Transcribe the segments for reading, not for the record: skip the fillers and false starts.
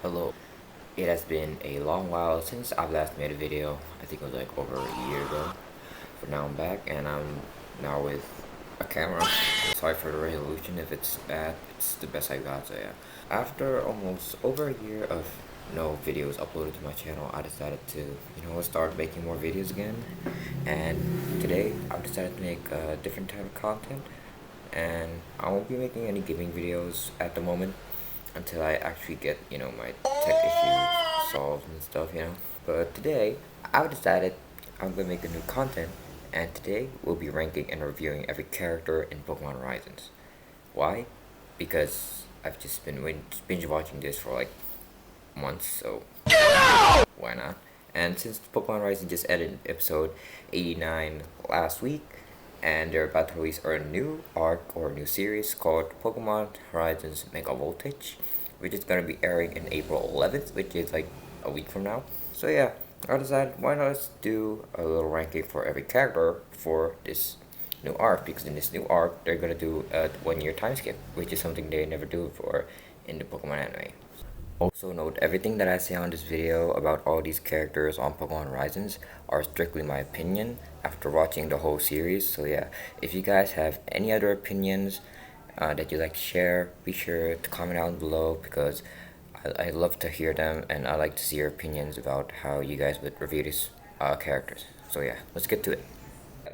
Hello. It has been a long while since I've last made a video. I think it was like over a year ago. But now I'm back and I'm now with a camera. Sorry for the resolution if it's bad. It's the best I got, so yeah. After almost over a year of no videos uploaded to my channel, I decided to, start making more videos again. And today I've decided to make a different type of content. And I won't be making any gaming videos at the moment until I actually get, my tech issues solved and stuff. But today, I've decided I'm gonna make a new content, and today we'll be ranking and reviewing every character in Pokemon Horizons. Why? Because I've just been binge watching this for like months, so why not? And since Pokemon Horizon just ended episode 89 last week, and they're about to release a new arc or new series called Pokemon Horizons Mega Voltage, which is gonna be airing in April 11th, which is like a week from now. So yeah, I decided why not let's do a little ranking for every character for this new arc, because in this new arc they're gonna do a 1 year time skip, which is something they never do before in the Pokemon anime. Also note, everything that I say on this video about all these characters on Pokemon Horizons are strictly my opinion after watching the whole series. So yeah, if you guys have any other opinions that you'd like to share, be sure to comment down below, because I love to hear them and I like to see your opinions about how you guys would review these characters. So yeah, let's get to it.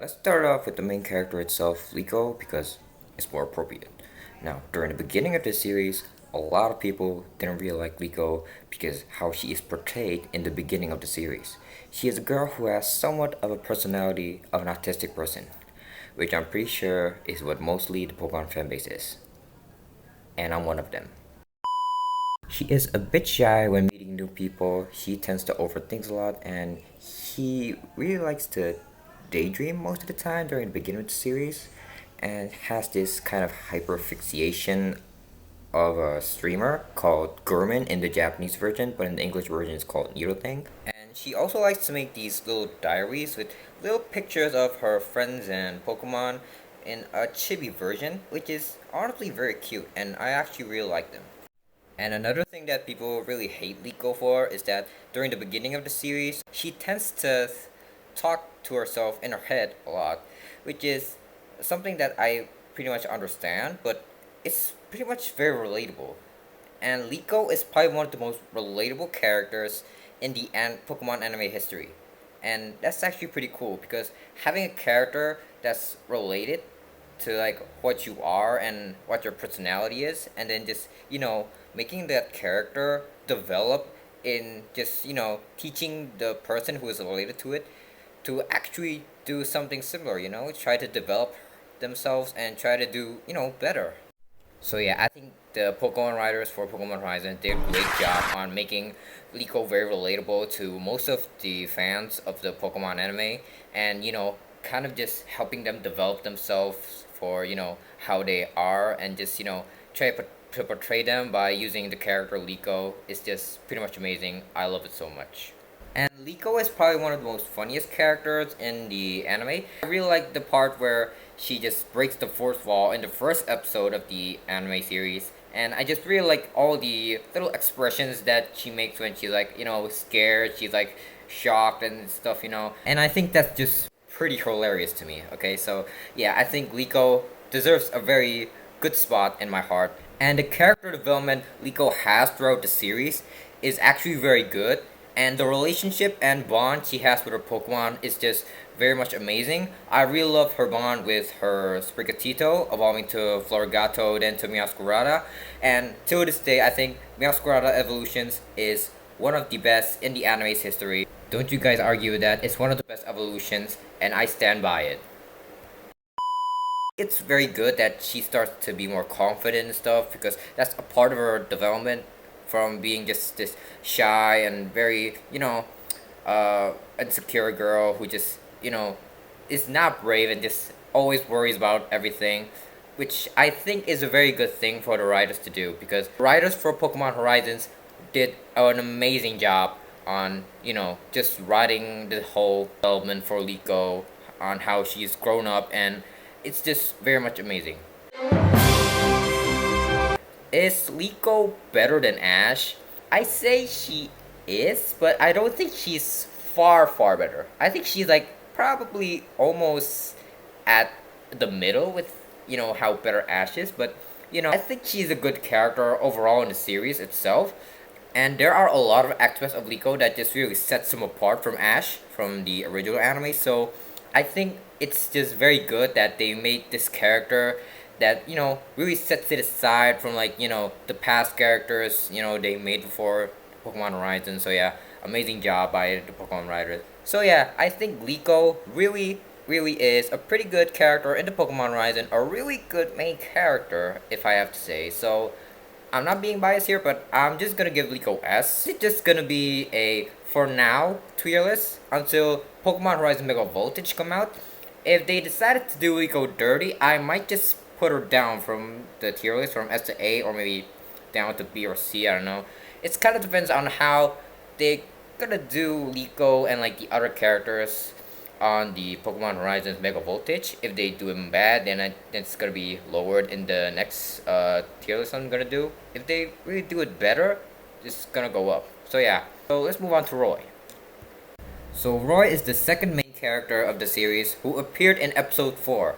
Let's start off with the main character itself, Liko, because it's more appropriate. Now, during the beginning of this series, a lot of people didn't really like Liko because how she is portrayed in the beginning of the series. She is a girl who has somewhat of a personality of an autistic person, which I'm pretty sure is what mostly the Pokemon fanbase is. And I'm one of them. She is a bit shy when meeting new people. She tends to overthink a lot, and she really likes to daydream most of the time during the beginning of the series, and has this kind of hyperfixation of a streamer called Gurman in the Japanese version, but in the English version it's called Nirotang. And she also likes to make these little diaries with little pictures of her friends and Pokemon in a chibi version, which is honestly very cute, and I actually really like them. And another thing that people really hate Liko for is that during the beginning of the series, she tends to talk to herself in her head a lot, which is something that I pretty much understand, but it's pretty much very relatable. And Liko is probably one of the most relatable characters in the Pokemon anime history. And that's actually pretty cool, because having a character that's related to like what you are and what your personality is, and then just making that character develop in just teaching the person who is related to it to actually do something similar, try to develop themselves and try to do better. So yeah, I think the Pokemon writers for Pokemon Horizon did a great job on making Liko very relatable to most of the fans of the Pokemon anime, and kind of just helping them develop themselves for how they are, and just try to portray them by using the character Liko is just pretty much amazing. I love it so much. And Liko is probably one of the most funniest characters in the anime. I really like the part where she just breaks the fourth wall in the first episode of the anime series. And I just really like all the little expressions that she makes when she's like, scared, she's like shocked and stuff. And I think that's just pretty hilarious to me, okay? So yeah, I think Liko deserves a very good spot in my heart. And the character development Liko has throughout the series is actually very good. And the relationship and bond she has with her Pokemon is just very much amazing. I really love her bond with her Sprigatito, evolving to Florigato, then to Meowscarada. And to this day, I think Meowscarada Evolutions is one of the best in the anime's history. Don't you guys argue with that? It's one of the best evolutions, and I stand by it. It's very good that she starts to be more confident and stuff, because that's a part of her development from being just this shy and very, insecure girl who just, is not brave and just always worries about everything, which I think is a very good thing for the writers to do, because writers for Pokemon Horizons did an amazing job on, just writing the whole development for Liko, on how she's grown up, and it's just very much amazing. Is Liko better than Ash? I say she is, but I don't think she's far, far better. I think she's like probably almost at the middle with, how better Ash is, but, I think she's a good character overall in the series itself. And there are a lot of aspects of Liko that just really sets him apart from Ash from the original anime. So I think it's just very good that they made this character that, really sets it aside from like, the past characters, they made before Pokemon Horizon. So yeah, amazing job by the Pokemon writers. So yeah, I think Liko really, really is a pretty good character in the Pokemon Horizon, a really good main character, if I have to say. So I'm not being biased here, but I'm just gonna give Liko S. It's just gonna be a, for now, tier list until Pokemon Horizon Mega Voltage come out. If they decided to do Liko dirty, I might just put her down from the tier list, from S to A, or maybe down to B or C, I don't know. It kind of depends on how they gonna do Liko and like the other characters on the Pokemon Horizons Mega Voltage. If they do them bad, then it's gonna be lowered in the next tier list I'm gonna do. If they really do it better, it's gonna go up. So yeah, so let's move on to Roy. So Roy is the second main character of the series who appeared in episode 4.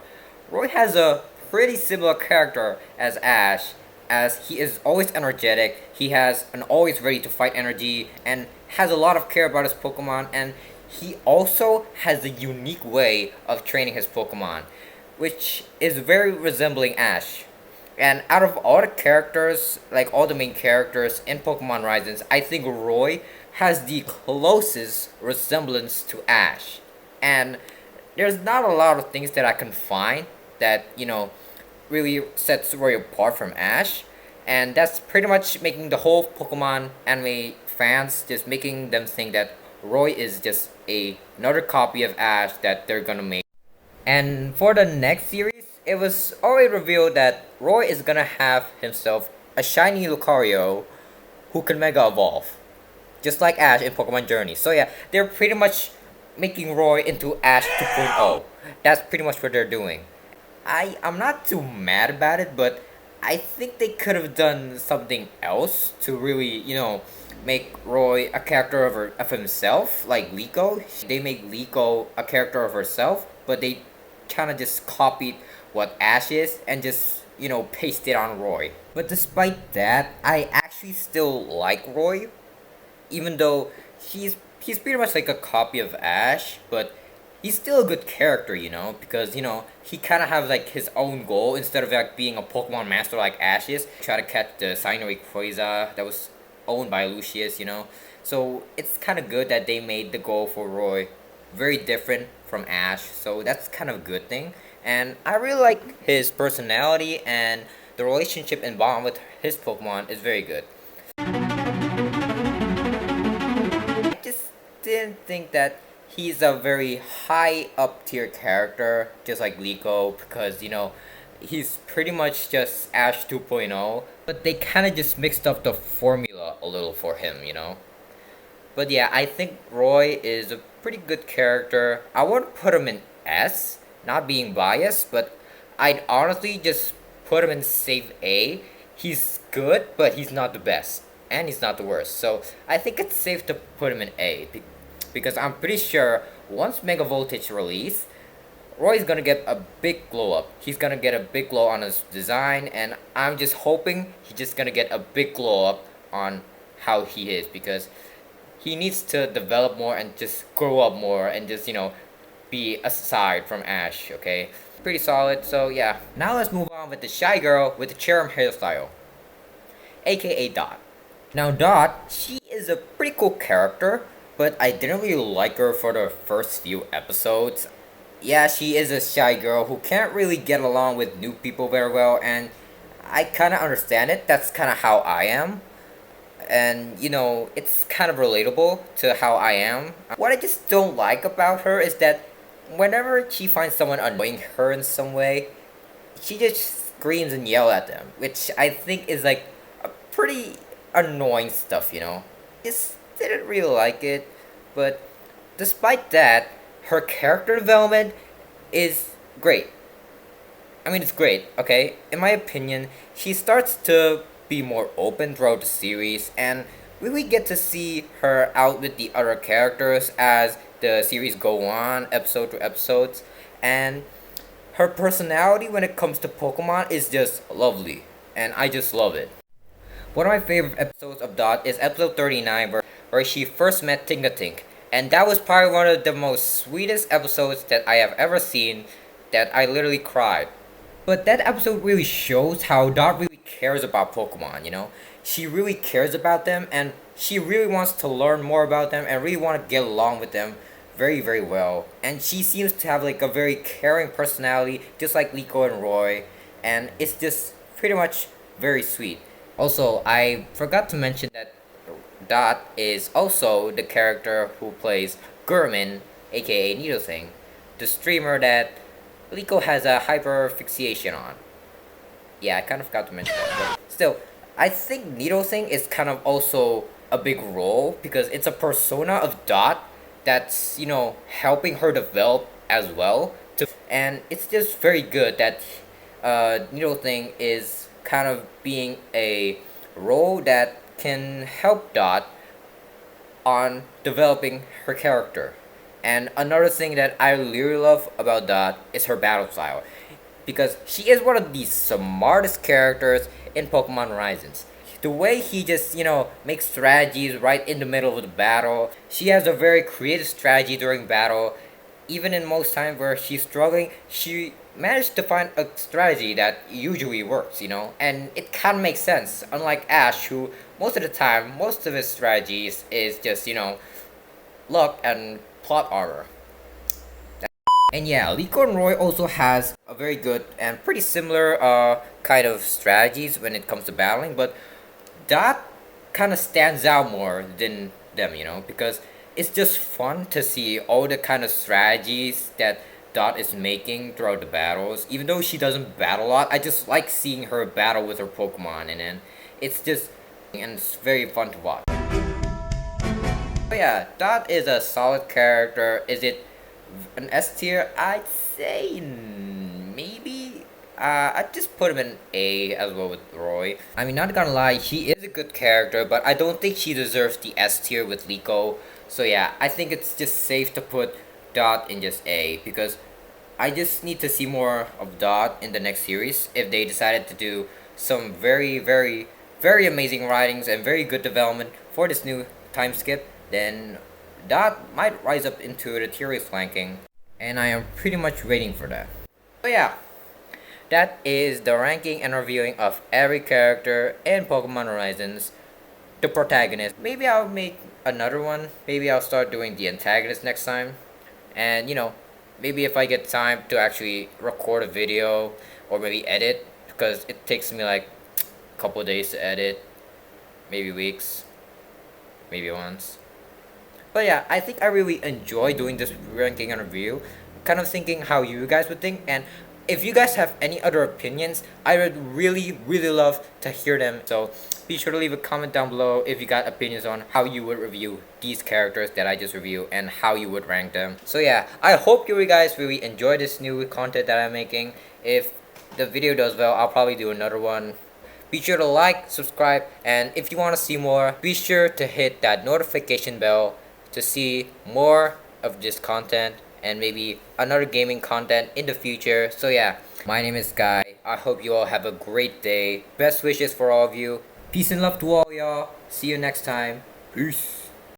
Roy has a pretty similar character as Ash, as he is always energetic, he has an always ready to fight energy, and has a lot of care about his Pokemon, and he also has a unique way of training his Pokemon, which is very resembling Ash. And out of all the characters, like all the main characters in Pokemon Horizons, I think Roy has the closest resemblance to Ash. And there's not a lot of things that I can find that, really sets Roy apart from Ash. And that's pretty much making the whole Pokemon anime fans, just making them think that Roy is just another copy of Ash that they're gonna make. And for the next series, it was already revealed that Roy is gonna have himself a shiny Lucario who can Mega Evolve, just like Ash in Pokemon Journey. So yeah, they're pretty much making Roy into Ash 2.0. That's pretty much what they're doing. I'm not too mad about it, but I think they could have done something else to really, make Roy a character of himself, like Liko. They make Liko a character of herself, but they kind of just copied what Ash is and just, paste it on Roy. But despite that, I actually still like Roy, even though he's pretty much like a copy of Ash, but he's still a good character, because, he kind of has like his own goal instead of like being a Pokemon master like Ash is. Try to catch the Cyanide Quasar that was owned by Lucius, So it's kind of good that they made the goal for Roy very different from Ash, so that's kind of a good thing. And I really like his personality, and the relationship and bond with his Pokemon is very good. I just didn't think that he's a very high up tier character, just like Liko, because, he's pretty much just Ash 2.0, but they kind of just mixed up the formula a little for him, But yeah, I think Roy is a pretty good character. I wouldn't put him in S, not being biased, but I'd honestly just put him in safe A. He's good, but he's not the best, and he's not the worst. So I think it's safe to put him in A, because I'm pretty sure once Mega Voltage release, Roy's gonna get a big glow up. He's gonna get a big glow on his design, and I'm just hoping he's just gonna get a big glow up on how he is, because he needs to develop more and just grow up more and just, be aside from Ash, okay? Pretty solid, so yeah. Now let's move on with the shy girl with the cherub hairstyle, aka Dot. Now Dot, she is a pretty cool character, but I didn't really like her for the first few episodes. Yeah, she is a shy girl who can't really get along with new people very well, and I kind of understand it. That's kind of how I am. And, it's kind of relatable to how I am. What I just don't like about her is that whenever she finds someone annoying her in some way, she just screams and yells at them, which I think is like a pretty annoying stuff, Just didn't really like it, but despite that, her character development is great. I mean, it's great, okay? In my opinion, she starts to be more open throughout the series and really get to see her out with the other characters as the series go on, episode to episodes. And her personality when it comes to Pokemon is just lovely, and I just love it. One of my favorite episodes of Dot is episode 39 where she first met Tingatink. And that was probably one of the most sweetest episodes that I have ever seen, that I literally cried. But that episode really shows how Dot really cares about Pokemon, you know? She really cares about them and she really wants to learn more about them and really want to get along with them very, very well. And she seems to have like a very caring personality, just like Liko and Roy. And it's just pretty much very sweet. Also, I forgot to mention that Dot is also the character who plays Gurman, aka Needlesing, the streamer that Liko has a hyper fixation on. Yeah, I kind of forgot to mention that, but still, I think Needlesing is kind of also a big role because it's a persona of Dot that's, you know, helping her develop as well. And it's just very good that Needlesing is kind of being a role that can help Dot on developing her character. And another thing that I really love about Dot is her battle style, because she is one of the smartest characters in Pokemon Horizons. The way he just, you know, makes strategies right in the middle of the battle. She has a very creative strategy during battle. Even in most times where she's struggling, she managed to find a strategy that usually works, you know? And it kind of makes sense, unlike Ash, who most of the time, most of his strategies is just, you know, luck and plot armor. And yeah, Liko and Roy also has a very good and pretty similar kind of strategies when it comes to battling, but Dot kind of stands out more than them, you know, because it's just fun to see all the kind of strategies that Dot is making throughout the battles. Even though she doesn't battle a lot, I just like seeing her battle with her Pokemon, and then it's just, and it's very fun to watch. But yeah, Dot is a solid character. Is it an S tier? I'd say maybe. I'd just put him in A as well with Roy. I mean, not gonna lie, he is a good character, but I don't think she deserves the S tier with Liko. So yeah, I think it's just safe to put Dot in just A, because I just need to see more of Dot in the next series if they decided to do some very, very, very amazing writings and very good development for this new time skip. Then Dot might rise up into the tier ranking, and I am pretty much waiting for that. So yeah, that is the ranking and reviewing of every character in Pokemon Horizons, the protagonist. Maybe I'll make another one. Maybe I'll start doing the antagonist next time. And you know, maybe if I get time to actually record a video or maybe edit, because it takes me like a couple days to edit, maybe weeks, maybe months. But yeah, I think I really enjoy doing this ranking and review. Kind of thinking how you guys would think, and if you guys have any other opinions, I would really, really love to hear them. So be sure to leave a comment down below if you got opinions on how you would review these characters that I just reviewed and how you would rank them. So yeah, I hope you guys really enjoy this new content that I'm making. If the video does well, I'll probably do another one. Be sure to like, subscribe, and if you want to see more, be sure to hit that notification bell to see more of this content and maybe another gaming content in the future. So yeah, my name is Guy. I hope you all have a great day. Best wishes for all of you. Peace and love to all y'all. See you next time. Peace.